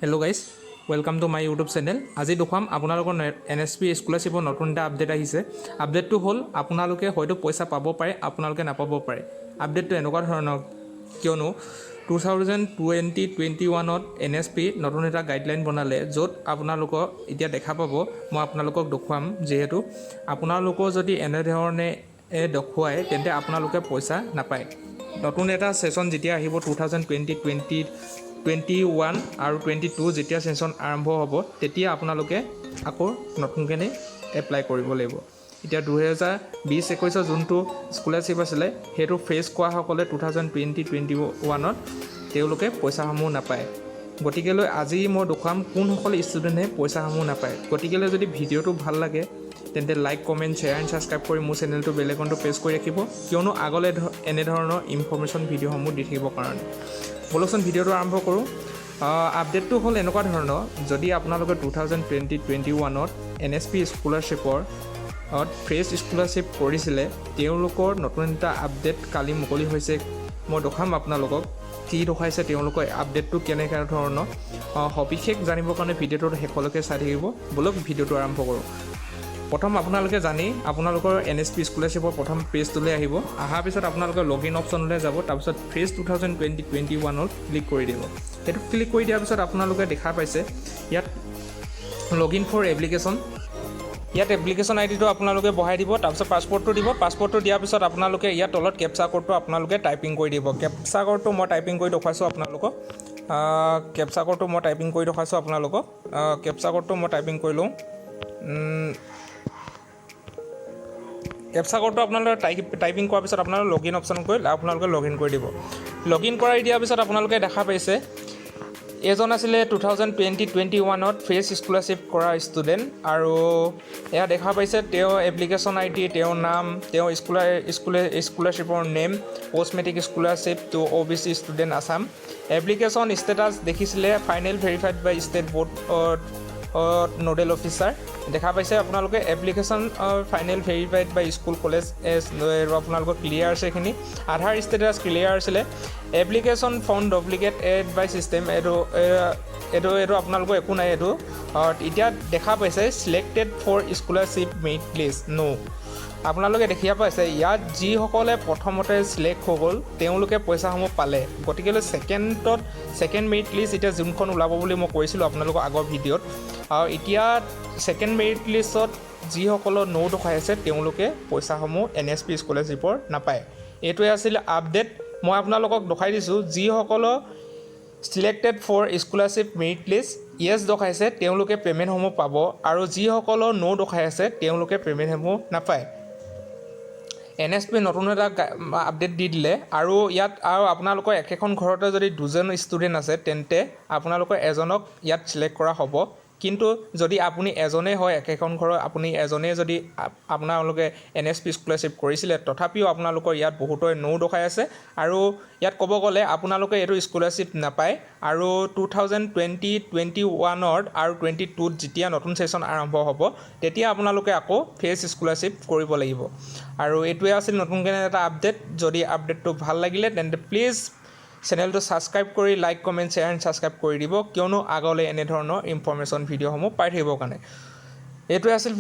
Hello' guys, welcome to my YouTube channel. আজি দেখুৱাম আপোনালোকৰ NSP স্কলাৰশ্বিপৰ নতুন এটা আপডেট আহিছে। আপডেটটো হ'ল আপোনালোকে হয়তো পইচা পাব পাৰে, আপোনালোকে নাপাব পাৰে। আপডেটটো এনেকুৱা ধৰণৰ, কিয়নো 2020-21ত NSP নতুন এটা গাইডলাইন বনালে, য'ত আপোনালোকক এতিয়া দেখা পাব। মই আপোনালোকক দেখুৱাম, যিহেতু আপোনালোকৰ যদি এনেধৰণে দেখুৱায় তেন্তে আপোনালোকে পইচা নাপায়। নতুন এটা ছেশ্যন যেতিয়া আহিব 2020-21 আৰু 22 যেতিয়া ছেশ্যন আৰম্ভ হ'ব, তেতিয়া আপোনালোকে আকৌ নতুনকৈ এপ্লাই কৰিব লাগিব। এতিয়া 2020-21 যোনটো স্কলাৰশ্বিপ আছিলে, সেইটো ফেচ কৰাসকলে 2020-21ত তেওঁলোকে পইচাসমূহ নাপায়। গতিকেলৈ আজি মই দেখুৱাম কোনসকল ষ্টুডেণ্টে পইচাসমূহ নাপায়। গতিকেলৈ যদি ভিডিঅ'টো ভাল লাগে তেন্তে like, comment, share and subscribe কৰি মোৰ চেনেলটো বেল আইকনটো প্ৰেছ কৰি ৰাখিব, কিয়নো আগলৈ এনেধৰণৰ ইনফৰ্মেশ্যন ভিডিঅ'সমূহ দি থাকিবৰ কাৰণে। ব'লকচোন ভিডিঅ'টো আৰম্ভ কৰোঁ। আপডেটটো হ'ল এনেকুৱা ধৰণৰ, যদি আপোনালোকে 2020-21ত NSP স্কলাৰশ্বিপৰ ফ্ৰেছ স্কলাৰশ্বিপ কৰিছিলে, তেওঁলোকৰ নতুন এটা আপডেট কালি মুকলি হৈছে। মই দেখাম আপোনালোকক কি দেখুৱাইছে, তেওঁলোকৰ আপডেটটো কেনেকুৱা ধৰণৰ। সবিশেষ জানিবৰ কাৰণে ভিডিঅ'টো শেষলৈকে চাই থাকিব। ব'লক ভিডিঅ'টো আৰম্ভ কৰোঁ। প্ৰথম আপোনালোকে আপোনালোকৰ NSP স্কলাৰশ্বিপৰ প্ৰথম পেজটোলৈ আহিব। অহাৰ পিছত আপোনালোকে লগ ইন অপশ্যনলৈ যাব, তাৰপিছত ফ্ৰেছ 2020-21ত ক্লিক কৰি দিব। সেইটো ক্লিক কৰি দিয়াৰ পিছত আপোনালোকে দেখা পাইছে ইয়াত লগ ইন ফৰ এপ্লিকেশ্যন। ইয়াত এপ্লিকেশ্যন আইডিটো আপোনালোকে বহাই দিব, তাৰপিছত পাছপৰ্টটো দিব। পাছপৰ্টটো দিয়াৰ পিছত আপোনালোকে ইয়াত তলত কেপচা কোডটো আপোনালোকে টাইপিং কৰি দিব। কেপচা কোডটো মই টাইপিং কৰি দেখুৱাইছোঁ আপোনালোকক। কেপচা কোডটো মই টাইপিং কৰি লওঁ। কেপচা কোডটো আপোনালোকে টাইপিং কৰাৰ পিছত আপোনালোকে লগ ইন অপশ্যন কৰি আপোনালোকে লগ ইন কৰি দিব। লগ ইন কৰাই দিয়াৰ পিছত আপোনালোকে দেখা পাইছে এজন আছিলে 2020-21ত ফ্ৰেছ স্কলাৰশ্বিপ কৰা ষ্টুডেণ্ট, আৰু এয়া দেখা পাইছে তেওঁ এপ্লিকেশ্যন আই ডি, তেওঁৰ নাম, তেওঁ স্কলাৰশ্বিপৰ name, post matric scholarship to OBC student Assam. Application status দেখিছিলে final verified by state board nodal officer. দেখা পাইছে আপোনালোকে application final verified by school college আপোনালোকৰ ক্লিয়াৰ আছে। এইখিনি আধাৰ ষ্টেটাছ ক্লিয়াৰ আছিলে। এপ্লিকেশ্যন ফৰ্ম ডুপ্লিকেট এড বাই ছিষ্টেম, এইটো আপোনালোকৰ একো নাই। এইটো এতিয়া দেখা পাইছে selected for scholarship merit list ন'। আপোনালোকে দেখিব পাইছে ইয়াত যিসকলে প্ৰথমতে ছিলেক্ট হৈ গ'ল তেওঁলোকে পইচাসমূহ পালে। গতিকেলৈ ছেকেণ্ড মেৰিট লিষ্ট এতিয়া যোনখন ওলাব বুলি মই কৈছিলোঁ আপোনালোকৰ আগৰ ভিডিঅ'ত, আৰু এতিয়া ছেকেণ্ড মেৰিট লিষ্টত যিসকলৰ ন' দেখাই আছে তেওঁলোকে পইচাসমূহ NSP স্কলাৰশ্বিপৰ নাপায়। এইটোৱে আছিল আপডেট। মই আপোনালোকক দেখাই দিছোঁ যিসকলৰ selected for scholarship merit list yes দেখাইছে তেওঁলোকে পে'মেণ্টসমূহ পাব, আৰু যিসকলৰ ন' দেখাই আছে তেওঁলোকে পে'মেণ্টসমূহ নাপায়। NSP নতুন এটা আপডেট দি দিলে, আৰু ইয়াত আপোনালোকৰ একেখন ঘৰতে যদি দুজন ষ্টুডেণ্ট আছে তেন্তে আপোনালোকৰ এজনক ইয়াত ছিলেক্ট কৰা হ'ব। কিন্তু যদি আপুনি এজনেই হয়, একেখন ঘৰৰ আপুনি এজনেই যদি আপোনালোকে NSP স্কলাৰশ্বিপ কৰিছিলে, তথাপিও আপোনালোকৰ ইয়াত বহুতৰে ন' দেখাই আছে, আৰু ইয়াত ক'ব গ'লে আপোনালোকে এইটো স্কলাৰশ্বিপ নাপায়। আৰু 2020-21ত আৰু 22ত যেতিয়া নতুন ছেশ্যন আৰম্ভ হ'ব তেতিয়া আপোনালোকে আকৌ ফ্ৰেছ স্কলাৰশ্বিপ কৰিব লাগিব। আৰু এইটোৱে আছিল নতুনকৈ এটা আপডেট। যদি আপডেটটো ভাল লাগিলে তেন্তে প্লিজ চেনেলটো ছাবস্ক্ৰাইব কৰি like, comment, share and subscribe কৰি দিব, কিয়নো আগলৈ এনেধৰণৰ ইনফৰ্মেশ্যন ভিডিঅ'সমূহ পাই থাকিবৰ কাৰণে। এইটোৱে আছিল